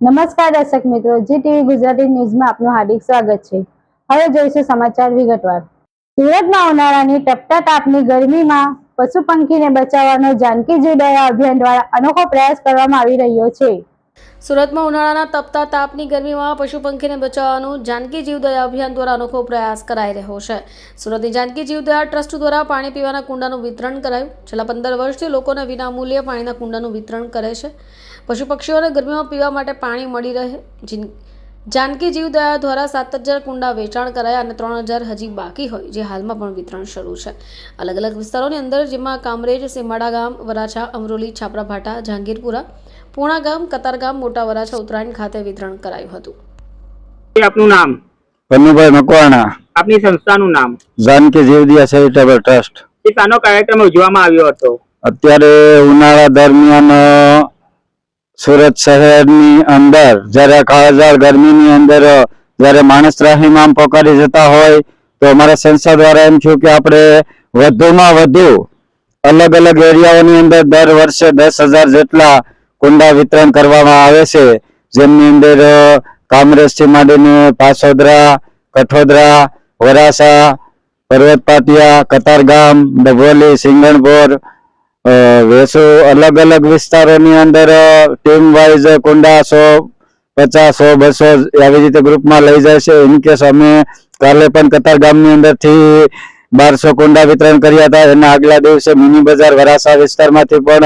નમસ્કાર દર્શક મિત્રો, જી ટીવી ગુજરાતી ન્યૂઝમાં આપનું હાર્દિક સ્વાગત છે। હવે જોઈશું સમાચાર વિગતવાર। સુરતમાં ઉનાળાની તપતા તાપની ગરમીમાં પશુ પંખીને બચાવવાનો જાનકી જીવદયા અભિયાન દ્વારા અનોખો પ્રયાસ કરવામાં આવી રહ્યો છે। સુરતમાં ઉનાળાના તપતા તાપની ગરમીમાં પશુ પંખીને બચાવવાનું જાનકી જીવદયા અભિયાન દ્વારા અનોખો પ્રયાસ કરાઈ રહ્યો છે। સુરતની જાનકી જીવદયા ટ્રસ્ટ દ્વારા પાણી પીવાના કુંડાનું વિતરણ કરાયું। છેલ્લા 15 વર્ષથી લોકોને વિનામૂલ્યે પાણીના કુંડાનું વિતરણ કરે છે। પશુ પક્ષીઓને ગરમીમાં પીવા માટે પાણી મળી રહે। જાનકી જીવદયા દ્વારા 7000 કુંડા વેચાણ કરાયા અને 3000 હજી બાકી હોય, જે હાલમાં પણ વિતરણ શરૂ છે। અલગ અલગ વિસ્તારોની અંદર, જેમાં કામરેજ, સીમાડા ગામ, વરાછા, અમરોલી, છાપરાભાટા, જહાંગીરપુરા, પૂણા ગામ, કતારગામ, મોટા વરાછા, ઉત્તરાયણ ખાતે વિતરણ કરાયું હતું। આપનું નામ? કનુભાઈ મકવાણા। આપની સંસ્થાનું નામ? જાનકી જીવદયા ચેરિટેબલ ટ્રસ્ટ। એ શાનો કાર્યક્રમ ઉજવવામાં આવ્યો હતો? અત્યારે ઉનાળા દરમિયાન સુરત શહેરની અંદર જ્યારે કાળઝાળ ગરમીની અંદર જ્યારે માણસ ત્રાહિમામ પોકારી જતા હોય, તો અમારા સંસ્થા દ્વારા એમ થયું કે આપણે વધુમાં વધુ અલગ અલગ એરિયાઓની અંદર દર વર્ષે 10,000 જેટલા કુંડા વિતરણ કરવામાં આવે છે, જેમની અંદર કામરેજથી માંડીને પાસોદરા, કઠોદરા, વરાસા, પર્વત પાટિયા, કતારગામ, ડભોલી, સિંગણપોર, વેસુ, અલગ અલગ વિસ્તારોની અંદર ટીમ વાઇઝ કુંડા 150, 100, 200 આવી રીતે ગ્રુપમાં લઈ જાય છે। ઇનકેસ અમે કાલે પણ કતારગામની અંદરથી 1200 કુંડા વિતરણ કર્યા હતા। એના આગલા દિવસે મિની બજાર વરાસા વિસ્તારમાંથી પણ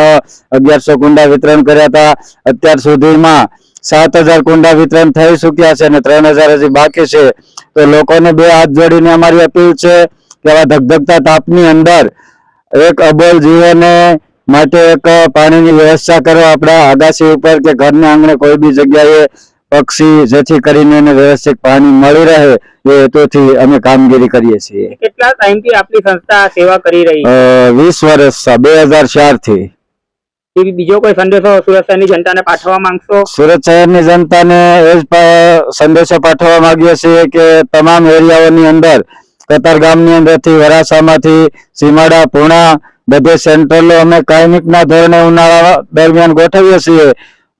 1100 કુંડા વિતરણ કર્યા હતા। અત્યાર સુધીમાં 7000 કુંડા વિતરણ થઈ ચૂક્યા છે અને 3000 હજી બાકી છે। તો લોકોને બે હાથ જોડીને અમારી અપીલ છે કે આવા ધગધગતા તાપની અંદર એક અબોલ જીવોને માટે એક પાણીની વ્યવસ્થા કરો આપણા આગાસી ઉપર કે ઘરના આંગણે કોઈ બી જગ્યાએ પક્ષી, જેથી કરીને એને વ્યવસ્થિત પાણી મળી રહે એ હેતુથી અમે કામગીરી કરીએ છીએ। કેટલા ટાઈમથી આપની સંસ્થા સેવા કરી રહી છે? 20 વર્ષ, 2004 થી। બીજો કોઈ સંદેશો સુરત શહેરની જનતાને પાઠવવા માંગશો? સુરત શહેરની જનતાને એ જ સંદેશો પાઠવવા માંગીએ છીએ કે તમામ એરિયાઓની અંદર, કતારગામની અંદરથી, વરાસામાંથી, સીમાડા, પૂણા, બધે સેન્ટ્રલો અમે કાયમિકના ધોરણે ઉનાળા દરમિયાન ગોઠવીએ છીએ,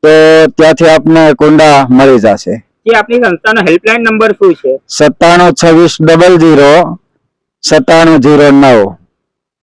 તો ત્યાંથી આપને કુંડા મળી જશે। જે આપની સંસ્થાનો હેલ્પલાઇન નંબર શું છે? 972600 9709।